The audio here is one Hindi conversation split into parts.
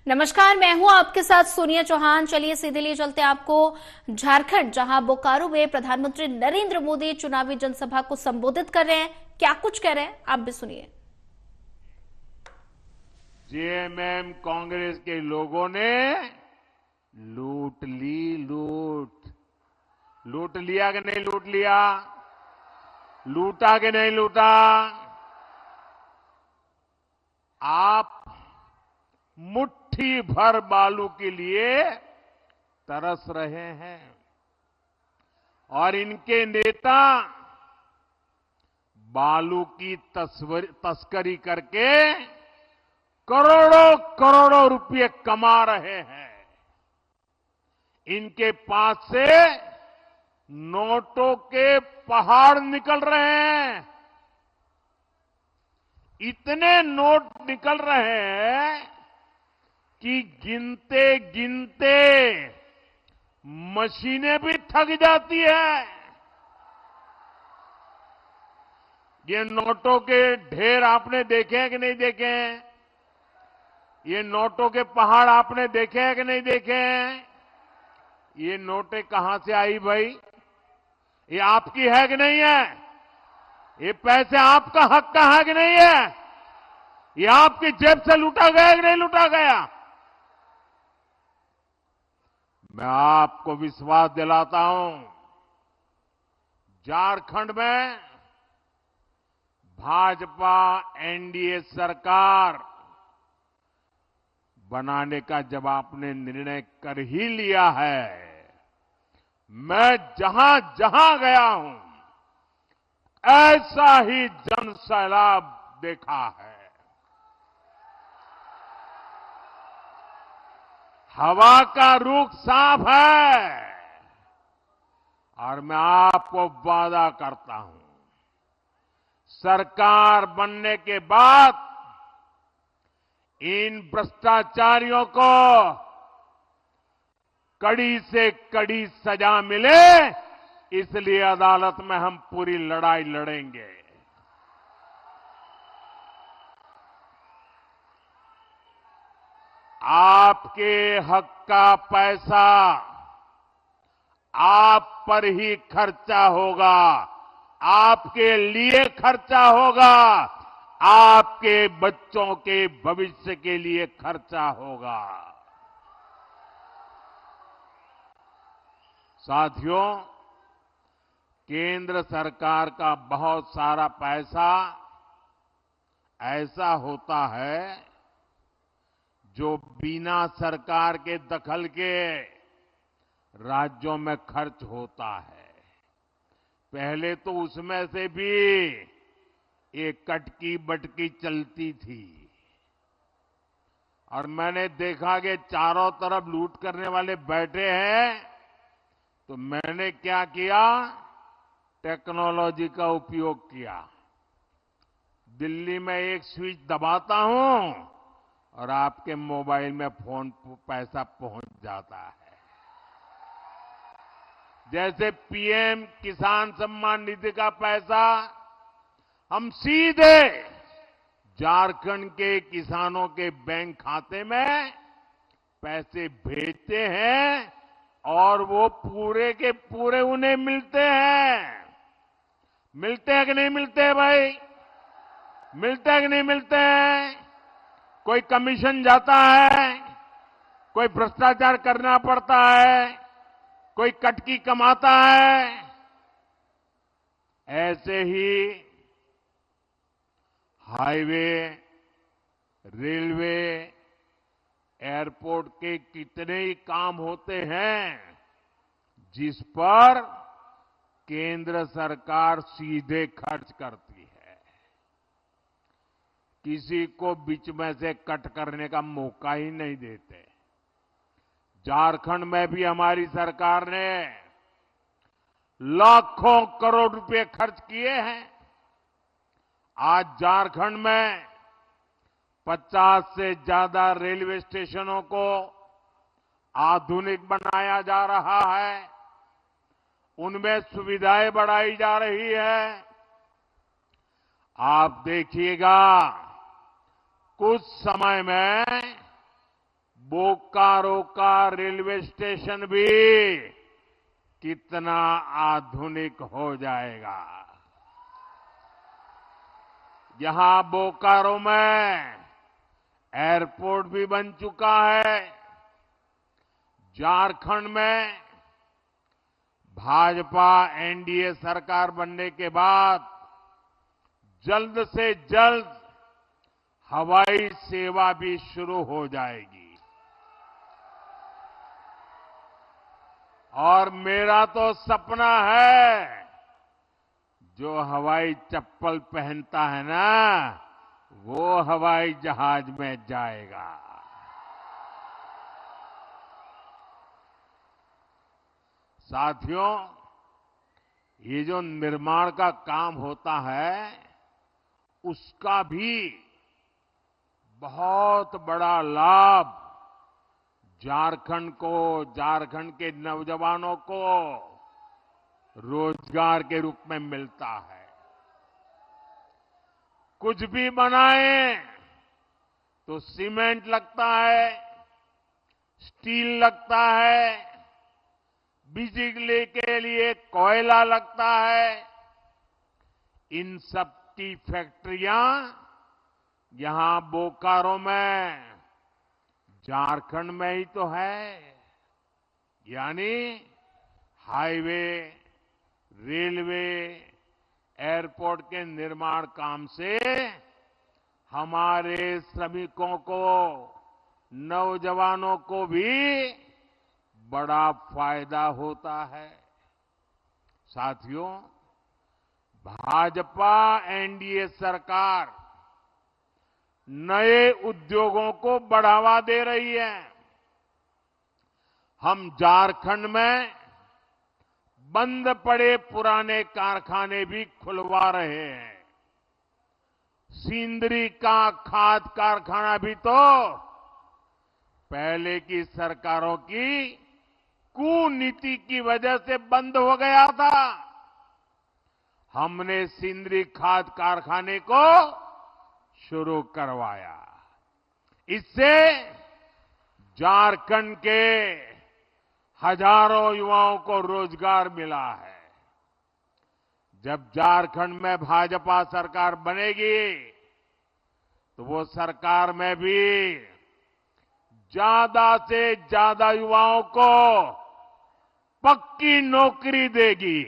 नमस्कार, मैं हूं आपके साथ सोनिया चौहान। चलिए सीधे लिए चलते हैं आपको झारखंड, जहां बोकारो में प्रधानमंत्री नरेंद्र मोदी चुनावी जनसभा को संबोधित कर रहे हैं। क्या कुछ कह रहे हैं आप भी सुनिए। जेएमएम कांग्रेस के लोगों ने लूट ली। लूट लिया कि नहीं लूट लिया? लूटा कि नहीं लूटा? आप मुट्ठी भर बालू के लिए तरस रहे हैं और इनके नेता बालू की तस्करी करके करोड़ों करोड़ों रुपए कमा रहे हैं। इनके पास से नोटों के पहाड़ निकल रहे हैं। इतने नोट निकल रहे हैं कि गिनते गिनते मशीनें भी थक जाती है। ये नोटों के ढेर आपने देखे हैं कि नहीं देखे हैं? ये नोटों के पहाड़ आपने देखे हैं कि नहीं देखे हैं? ये नोटें कहां से आई भाई? ये आपकी है कि नहीं है? ये पैसे आपका हक का है कि नहीं है? ये आपकी जेब से लूटा गया कि नहीं लूटा गया? मैं आपको विश्वास दिलाता हूं, झारखंड में भाजपा एनडीए सरकार बनाने का जब आपने निर्णय कर ही लिया है, मैं जहां जहां गया हूं ऐसा ही जन सैलाब देखा है। हवा का रुख साफ है और मैं आपको वादा करता हूं, सरकार बनने के बाद इन भ्रष्टाचारियों को कड़ी से कड़ी सजा मिले, इसलिए अदालत में हम पूरी लड़ाई लड़ेंगे। आपके हक का पैसा आप पर ही खर्चा होगा, आपके लिए खर्चा होगा, आपके बच्चों के भविष्य के लिए खर्चा होगा। साथियों, केंद्र सरकार का बहुत सारा पैसा ऐसा होता है जो बिना सरकार के दखल के राज्यों में खर्च होता है। पहले तो उसमें से भी एक कटकी बटकी चलती थी और मैंने देखा कि चारों तरफ लूट करने वाले बैठे हैं, तो मैंने क्या किया, टेक्नोलॉजी का उपयोग किया। दिल्ली में एक स्विच दबाता हूं और आपके मोबाइल में फोन पैसा पहुंच जाता है। जैसे पीएम किसान सम्मान निधि का पैसा हम सीधे झारखंड के किसानों के बैंक खाते में पैसे भेजते हैं और वो पूरे के पूरे उन्हें मिलते हैं। मिलते हैं कि नहीं मिलते हैं भाई? मिलते हैं कि नहीं मिलते हैं? कोई कमीशन जाता है, कोई भ्रष्टाचार करना पड़ता है, कोई कटकी कमाता है। ऐसे ही हाईवे, रेलवे, एयरपोर्ट के कितने ही काम होते हैं जिस पर केंद्र सरकार सीधे खर्च करती है। किसी को बीच में से कट करने का मौका ही नहीं देते। झारखंड में भी हमारी सरकार ने लाखों करोड़ रुपए खर्च किए हैं। आज झारखंड में 50 से ज्यादा रेलवे स्टेशनों को आधुनिक बनाया जा रहा है, उनमें सुविधाएं बढ़ाई जा रही है। आप देखिएगा, कुछ समय में बोकारो का रेलवे स्टेशन भी कितना आधुनिक हो जाएगा। यहां बोकारो में एयरपोर्ट भी बन चुका है। झारखंड में भाजपा एनडीए सरकार बनने के बाद जल्द से जल्द हवाई सेवा भी शुरू हो जाएगी। और मेरा तो सपना है, जो हवाई चप्पल पहनता है ना, वो हवाई जहाज में जाएगा। साथियों, ये जो निर्माण का काम होता है, उसका भी बहुत बड़ा लाभ झारखंड को, झारखंड के नौजवानों को रोजगार के रूप में मिलता है। कुछ भी बनाए तो सीमेंट लगता है, स्टील लगता है, बिजली के लिए कोयला लगता है। इन सब की फैक्ट्रियां यहां बोकारो में, झारखंड में ही तो है। यानी हाईवे, रेलवे, एयरपोर्ट के निर्माण काम से हमारे श्रमिकों को, नौजवानों को भी बड़ा फायदा होता है। साथियों, भाजपा एनडीए सरकार नए उद्योगों को बढ़ावा दे रही है। हम झारखंड में बंद पड़े पुराने कारखाने भी खुलवा रहे हैं। सिंदरी का खाद कारखाना भी तो पहले की सरकारों की कुनीति की वजह से बंद हो गया था। हमने सिंदरी खाद कारखाने को शुरू करवाया। इससे झारखंड के हजारों युवाओं को रोजगार मिला है। जब झारखंड में भाजपा सरकार बनेगी, तो वो सरकार में भी ज्यादा से ज्यादा युवाओं को पक्की नौकरी देगी।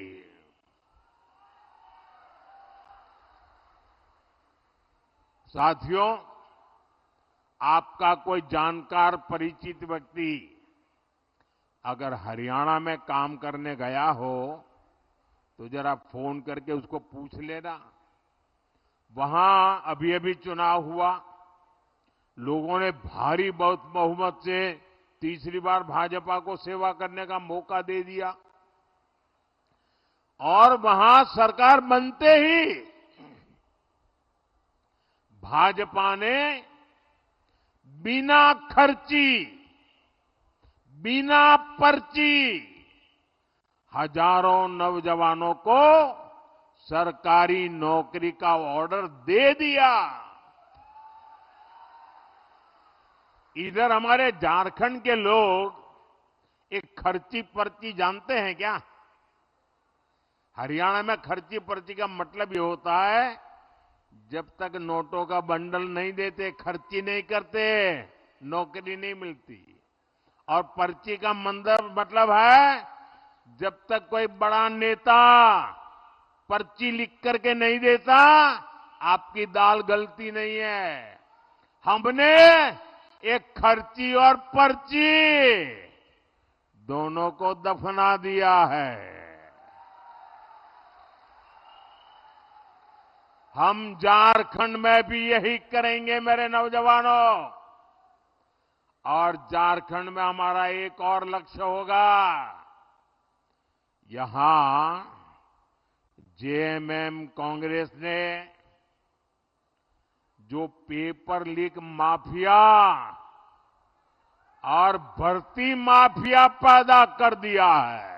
साथियों, आपका कोई जानकार परिचित व्यक्ति अगर हरियाणा में काम करने गया हो, तो जरा फोन करके उसको पूछ लेना। वहां अभी अभी चुनाव हुआ, लोगों ने भारी बहुत बहुमत से तीसरी बार भाजपा को सेवा करने का मौका दे दिया। और वहां सरकार बनते ही भाजपा ने बिना खर्ची, बिना पर्ची हजारों नौजवानों को सरकारी नौकरी का ऑर्डर दे दिया। इधर हमारे झारखंड के लोग एक खर्ची पर्ची जानते हैं क्या? हरियाणा में खर्ची पर्ची का मतलब ये होता है, जब तक नोटों का बंडल नहीं देते, खर्ची नहीं करते, नौकरी नहीं मिलती। और पर्ची का मतलब है, जब तक कोई बड़ा नेता पर्ची लिख करके नहीं देता, आपकी दाल गलती नहीं है। हमने एक खर्ची और पर्ची दोनों को दफना दिया है। हम झारखंड में भी यही करेंगे मेरे नौजवानों। और झारखंड में हमारा एक और लक्ष्य होगा। यहां जेएमएम कांग्रेस ने जो पेपर लीक माफिया और भर्ती माफिया पैदा कर दिया है,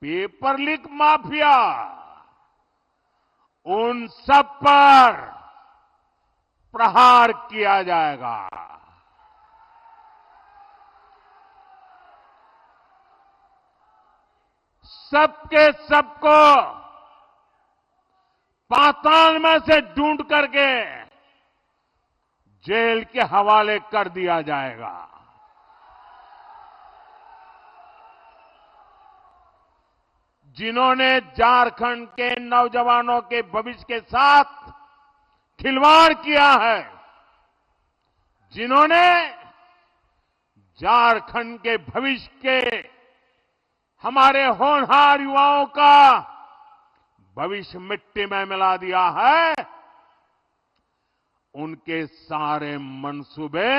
पेपर लीक माफिया, उन सब पर प्रहार किया जाएगा। सबके सबको पाताल में से ढूंढ करके जेल के हवाले कर दिया जाएगा। जिन्होंने झारखंड के नौजवानों के भविष्य के साथ खिलवाड़ किया है, जिन्होंने झारखंड के भविष्य के हमारे होनहार युवाओं का भविष्य मिट्टी में मिला दिया है, उनके सारे मंसूबे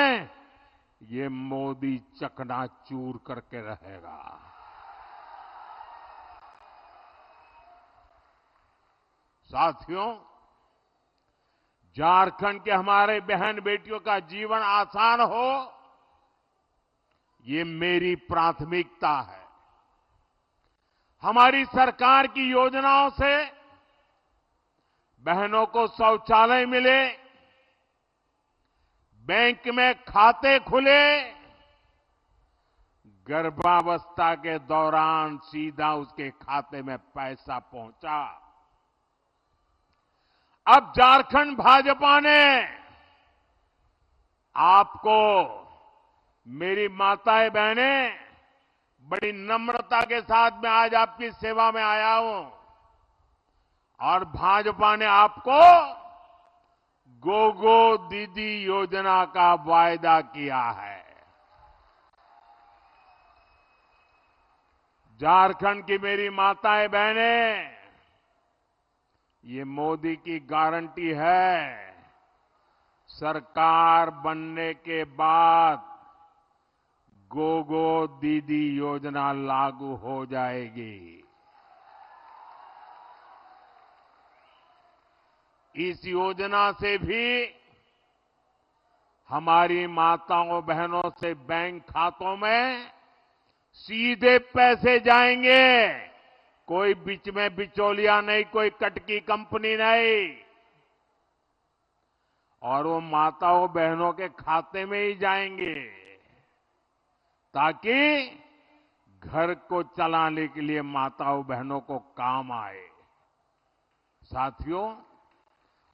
ये मोदी चकनाचूर करके रहेगा। साथियों, झारखंड के हमारे बहन बेटियों का जीवन आसान हो, ये मेरी प्राथमिकता है। हमारी सरकार की योजनाओं से बहनों को शौचालय मिले, बैंक में खाते खुले, गर्भावस्था के दौरान सीधा उसके खाते में पैसा पहुंचा। अब झारखंड भाजपा ने आपको, मेरी माताएं बहनें, बड़ी नम्रता के साथ मैं आज आपकी सेवा में आया हूं और भाजपा ने आपको गोगो दीदी योजना का वायदा किया है। झारखंड की मेरी माताएं बहनें, ये मोदी की गारंटी है, सरकार बनने के बाद गोगो दीदी योजना लागू हो जाएगी। इस योजना से भी हमारी माताओं बहनों से बैंक खातों में सीधे पैसे जाएंगे, कोई बीच में बिचौलिया नहीं, कोई कटकी कंपनी नहीं, और वो माताओं बहनों के खाते में ही जाएंगे ताकि घर को चलाने के लिए माताओं बहनों को काम आए। साथियों,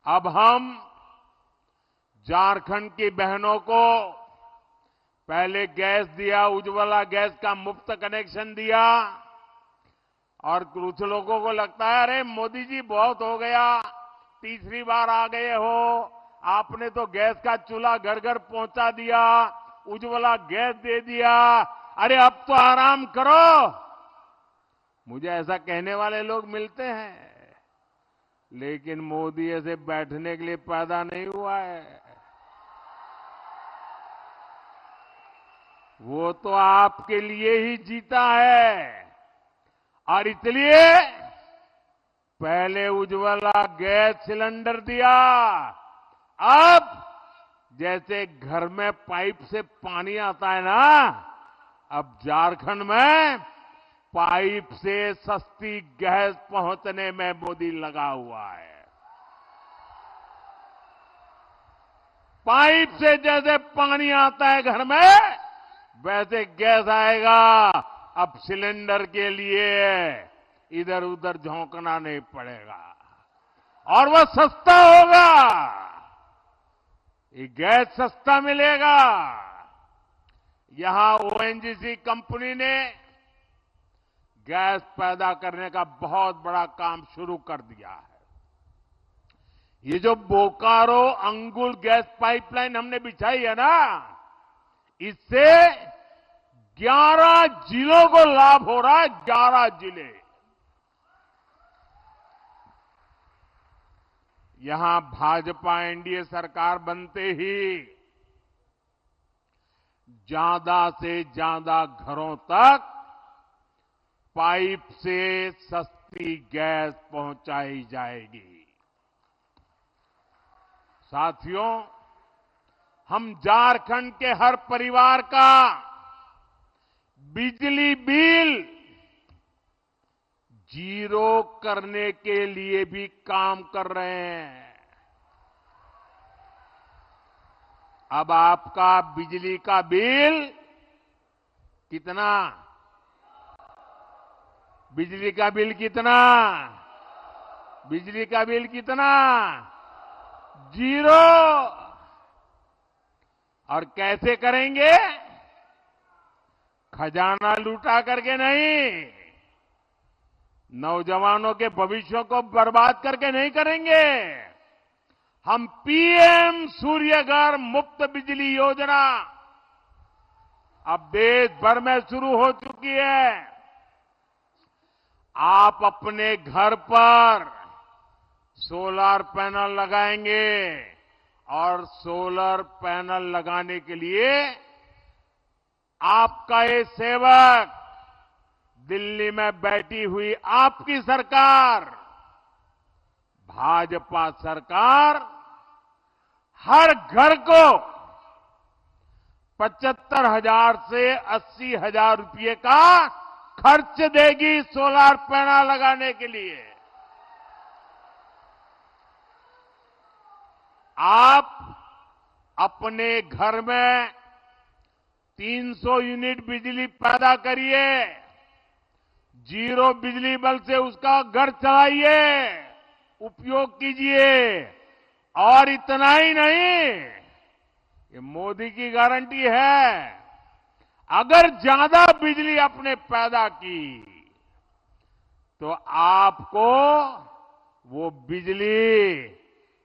अब हम झारखंड की बहनों को पहले गैस दिया, उज्ज्वला गैस का मुफ्त कनेक्शन दिया, और कुछ लोगों को लगता है अरे मोदी जी बहुत हो गया, तीसरी बार आ गए हो, आपने तो गैस का चूल्हा घर घर पहुंचा दिया, उज्ज्वला गैस दे दिया, अरे अब तो आराम करो। मुझे ऐसा कहने वाले लोग मिलते हैं, लेकिन मोदी ऐसे बैठने के लिए पैदा नहीं हुआ है। वो तो आपके लिए ही जीता है, और इसलिए पहले उज्ज्वला गैस सिलेंडर दिया, अब जैसे घर में पाइप से पानी आता है ना, अब झारखंड में पाइप से सस्ती गैस पहुंचने में मोदी लगा हुआ है। पाइप से जैसे पानी आता है घर में, वैसे गैस आएगा। अब सिलेंडर के लिए इधर उधर झोंकना नहीं पड़ेगा और वह सस्ता होगा, ये गैस सस्ता मिलेगा। यहां ओएनजीसी कंपनी ने गैस पैदा करने का बहुत बड़ा काम शुरू कर दिया है। ये जो बोकारो अंगुल गैस पाइपलाइन हमने बिछाई है ना, इससे 11 जिलों को लाभ हो रहा है, 11 जिले। यहां भाजपा एनडीए सरकार बनते ही ज्यादा से ज्यादा घरों तक पाइप से सस्ती गैस पहुंचाई जाएगी। साथियों, हम झारखंड के हर परिवार का बिजली बिल जीरो करने के लिए भी काम कर रहे हैं। अब आपका बिजली का बिल कितना? बिजली का बिल कितना? बिजली का बिल कितना? 0। और कैसे करेंगे? खजाना लूटा करके नहीं, नौजवानों के भविष्य को बर्बाद करके नहीं करेंगे। हम पीएम सूर्यघर मुफ्त बिजली योजना अब देश भर में शुरू हो चुकी है। आप अपने घर पर सोलर पैनल लगाएंगे और सोलर पैनल लगाने के लिए आपका ये सेवक, दिल्ली में बैठी हुई आपकी सरकार, भाजपा सरकार, हर घर को 75,000 से 80,000 रुपये का खर्च देगी सोलर पैनल लगाने के लिए। आप अपने घर में 300 यूनिट बिजली पैदा करिए, 0 बिजली बल से उसका घर चलाइए, उपयोग कीजिए। और इतना ही नहीं, ये मोदी की गारंटी है, अगर ज्यादा बिजली आपने पैदा की तो आपको वो बिजली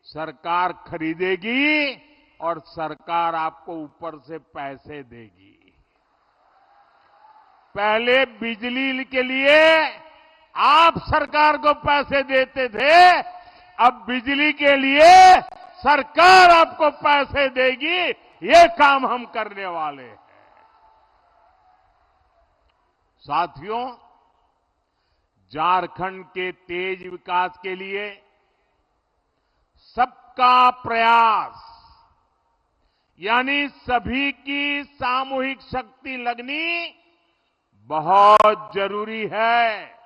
सरकार खरीदेगी और सरकार आपको ऊपर से पैसे देगी। पहले बिजली के लिए आप सरकार को पैसे देते थे, अब बिजली के लिए सरकार आपको पैसे देगी। ये काम हम करने वाले हैं। साथियों, झारखंड के तेज विकास के लिए सबका प्रयास यानी सभी की सामूहिक शक्ति लगनी बहुत जरूरी है।